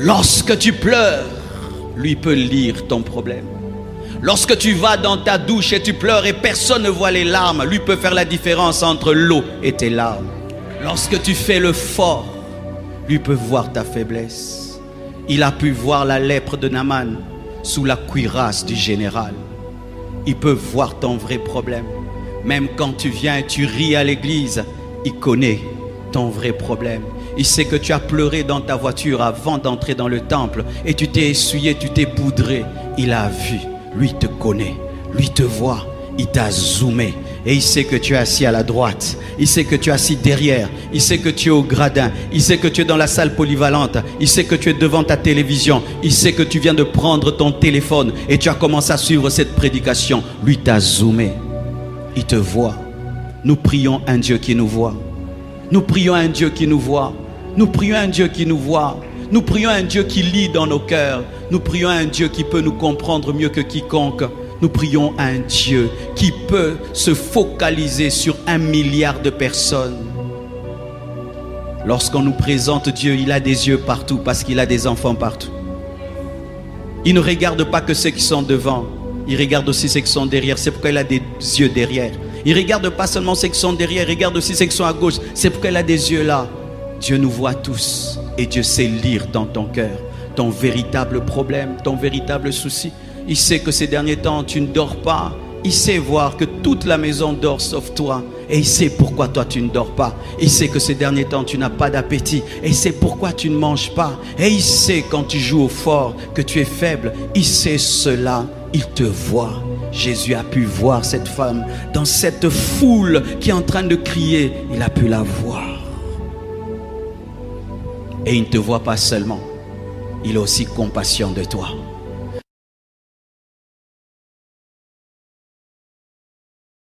Lorsque tu pleures, lui peut lire ton problème. Lorsque tu vas dans ta douche et tu pleures et personne ne voit les larmes, lui peut faire la différence entre l'eau et tes larmes. Lorsque tu fais le fort, lui peut voir ta faiblesse. Il a pu voir la lèpre de Naaman sous la cuirasse du général. Il peut voir ton vrai problème. Même quand tu viens et tu ris à l'église, il connaît ton vrai problème. Il sait que tu as pleuré dans ta voiture avant d'entrer dans le temple et tu t'es essuyé, tu t'es poudré. Il a vu, lui te connaît, lui te voit, il t'a zoomé et il sait que tu es assis à la droite, il sait que tu es assis derrière, il sait que tu es au gradin, il sait que tu es dans la salle polyvalente, il sait que tu es devant ta télévision, il sait que tu viens de prendre ton téléphone et tu as commencé à suivre cette prédication. Lui t'a zoomé, il te voit. Nous prions un Dieu qui nous voit. Nous prions un Dieu qui nous voit. Nous prions un Dieu qui nous voit. Nous prions un Dieu qui lit dans nos cœurs. Nous prions un Dieu qui peut nous comprendre mieux que quiconque. Nous prions un Dieu qui peut se focaliser sur 1 milliard de personnes. Lorsqu'on nous présente Dieu, il a des yeux partout parce qu'il a des enfants partout. Il ne regarde pas que ceux qui sont devant, il regarde aussi ceux qui sont derrière. C'est pourquoi il a des yeux derrière. Il ne regarde pas seulement ceux qui sont derrière, il regarde aussi ceux qui sont à gauche. C'est pourquoi il a des yeux là. Dieu nous voit tous et Dieu sait lire dans ton cœur ton véritable problème, ton véritable souci. Il sait que ces derniers temps tu ne dors pas. Il sait voir que toute la maison dort sauf toi. Et il sait pourquoi toi tu ne dors pas. Il sait que ces derniers temps tu n'as pas d'appétit. Et il sait pourquoi tu ne manges pas. Et il sait quand tu joues au fort que tu es faible. Il sait cela, il te voit. Jésus a pu voir cette femme dans cette foule qui est en train de crier. Il a pu la voir. Et il ne te voit pas seulement. Il a aussi compassion de toi.